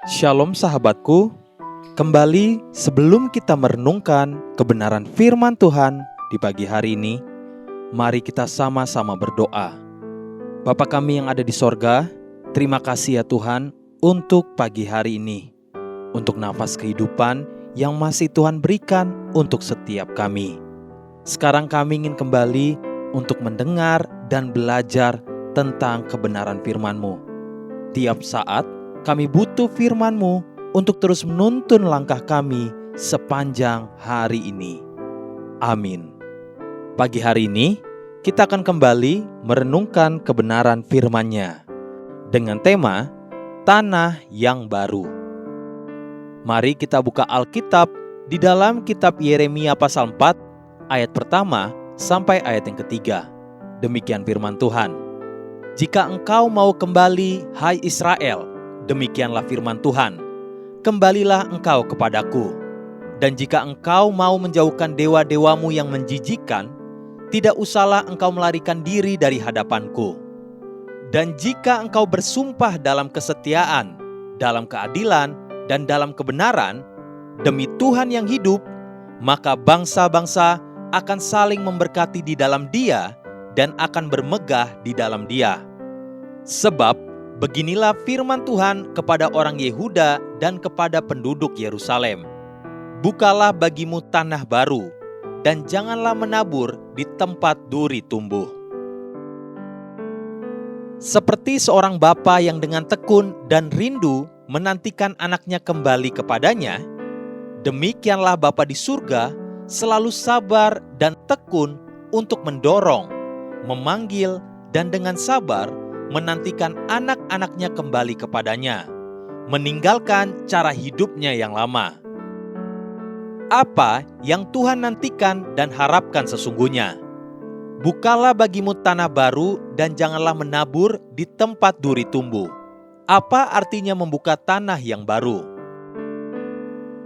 Shalom sahabatku, kembali sebelum kita merenungkan kebenaran firman Tuhan di pagi hari ini, mari kita sama-sama berdoa. Bapa kami yang ada di sorga, terima kasih ya Tuhan untuk pagi hari ini, untuk nafas kehidupan yang masih Tuhan berikan untuk setiap kami. Sekarang kami ingin kembali untuk mendengar dan belajar tentang kebenaran firman-Mu. Tiap saat kami butuh firman-Mu untuk terus menuntun langkah kami sepanjang hari ini. Amin. Pagi hari ini, kita akan kembali merenungkan kebenaran firman-Nya dengan tema Tanah yang Baru. Mari kita buka Alkitab di dalam kitab Yeremia pasal 4, ayat pertama sampai ayat yang ketiga. Demikian firman Tuhan. Jika engkau mau kembali, hai Israel, demikianlah firman Tuhan, kembalilah engkau kepadaku. Dan jika engkau mau menjauhkan dewa-dewamu yang menjijikkan, tidak usahlah engkau melarikan diri dari hadapanku. Dan jika engkau bersumpah dalam kesetiaan, dalam keadilan, dan dalam kebenaran, demi Tuhan yang hidup, maka bangsa-bangsa akan saling memberkati di dalam Dia dan akan bermegah di dalam Dia. Sebab beginilah firman Tuhan kepada orang Yehuda dan kepada penduduk Yerusalem. Bukalah bagimu tanah baru, dan janganlah menabur di tempat duri tumbuh. Seperti seorang bapa yang dengan tekun dan rindu menantikan anaknya kembali kepadanya, demikianlah Bapa di surga selalu sabar dan tekun untuk mendorong, memanggil, dan dengan sabar menantikan anak-anaknya kembali kepadanya, meninggalkan cara hidupnya yang lama. Apa yang Tuhan nantikan dan harapkan sesungguhnya? Bukalah bagimu tanah baru dan janganlah menabur di tempat duri tumbuh. Apa artinya membuka tanah yang baru?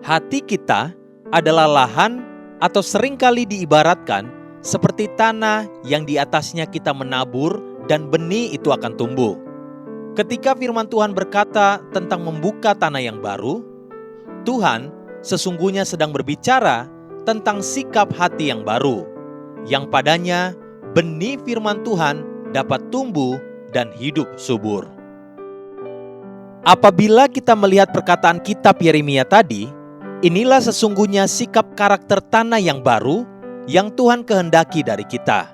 Hati kita adalah lahan atau seringkali diibaratkan seperti tanah yang di atasnya kita menabur dan benih itu akan tumbuh. Ketika firman Tuhan berkata tentang membuka tanah yang baru, Tuhan sesungguhnya sedang berbicara tentang sikap hati yang baru, yang padanya benih firman Tuhan dapat tumbuh dan hidup subur. Apabila kita melihat perkataan kitab Yeremia tadi, inilah sesungguhnya sikap karakter tanah yang baru yang Tuhan kehendaki dari kita.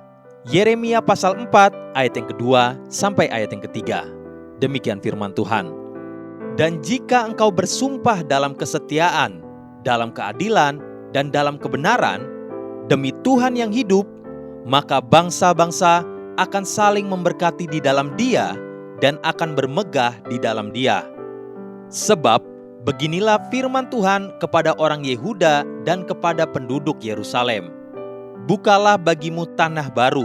Yeremia pasal 4 ayat yang kedua sampai ayat yang ketiga. Demikian firman Tuhan. Dan jika engkau bersumpah dalam kesetiaan, dalam keadilan, dan dalam kebenaran, demi Tuhan yang hidup, maka bangsa-bangsa akan saling memberkati di dalam Dia dan akan bermegah di dalam Dia. Sebab beginilah firman Tuhan kepada orang Yehuda dan kepada penduduk Yerusalem. Bukalah bagimu tanah baru,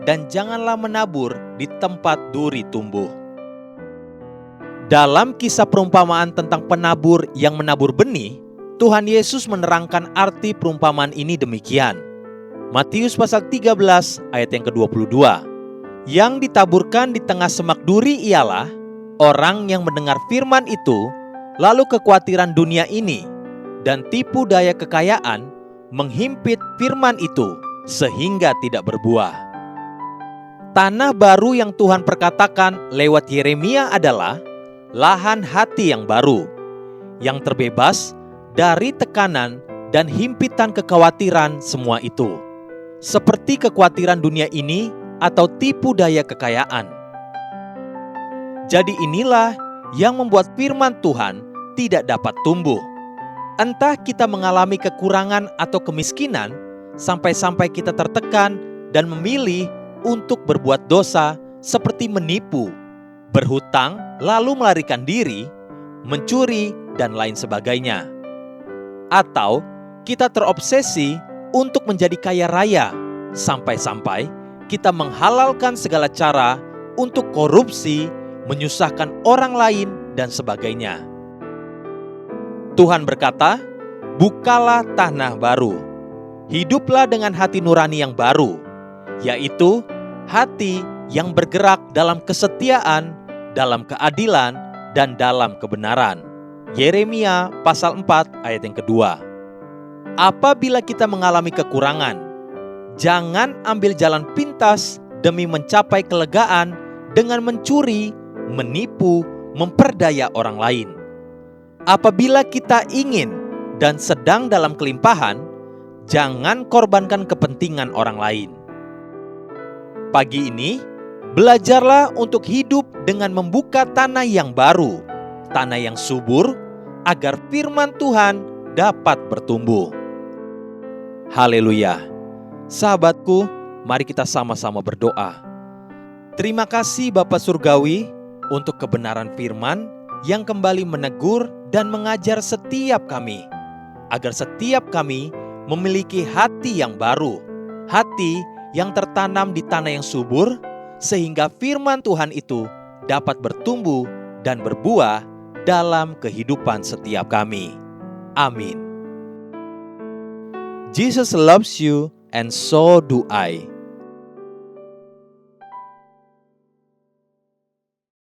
dan janganlah menabur di tempat duri tumbuh. Dalam kisah perumpamaan tentang penabur yang menabur benih, Tuhan Yesus menerangkan arti perumpamaan ini demikian. Matius pasal 13 ayat yang ke-22. Yang ditaburkan di tengah semak duri ialah orang yang mendengar firman itu, lalu kekhawatiran dunia ini dan tipu daya kekayaan menghimpit firman itu sehingga tidak berbuah. Tanah baru yang Tuhan perkatakan lewat Yeremia adalah lahan hati yang baru, yang terbebas dari tekanan dan himpitan kekhawatiran semua itu, seperti kekhawatiran dunia ini atau tipu daya kekayaan. Jadi inilah yang membuat firman Tuhan tidak dapat tumbuh. Entah kita mengalami kekurangan atau kemiskinan, sampai-sampai kita tertekan dan memilih untuk berbuat dosa seperti menipu, berhutang lalu melarikan diri, mencuri, dan lain sebagainya. Atau kita terobsesi untuk menjadi kaya raya, sampai-sampai kita menghalalkan segala cara untuk korupsi, menyusahkan orang lain, dan sebagainya. Tuhan berkata, bukalah tanah baru. Hiduplah dengan hati nurani yang baru, yaitu hati yang bergerak dalam kesetiaan, dalam keadilan, dan dalam kebenaran. Yeremia pasal 4 ayat yang kedua. Apabila kita mengalami kekurangan, jangan ambil jalan pintas demi mencapai kelegaan dengan mencuri, menipu, memperdaya orang lain. Apabila kita ingin dan sedang dalam kelimpahan, jangan korbankan kepentingan orang lain. Pagi ini, belajarlah untuk hidup dengan membuka tanah yang baru, tanah yang subur, agar firman Tuhan dapat bertumbuh. Haleluya. Sahabatku, mari kita sama-sama berdoa. Terima kasih Bapa Surgawi untuk kebenaran firman yang kembali menegur dan mengajar setiap kami, agar setiap kami memiliki hati yang baru, hati yang tertanam di tanah yang subur, sehingga firman Tuhan itu dapat bertumbuh dan berbuah dalam kehidupan setiap kami. Amin. Jesus loves you and so do I.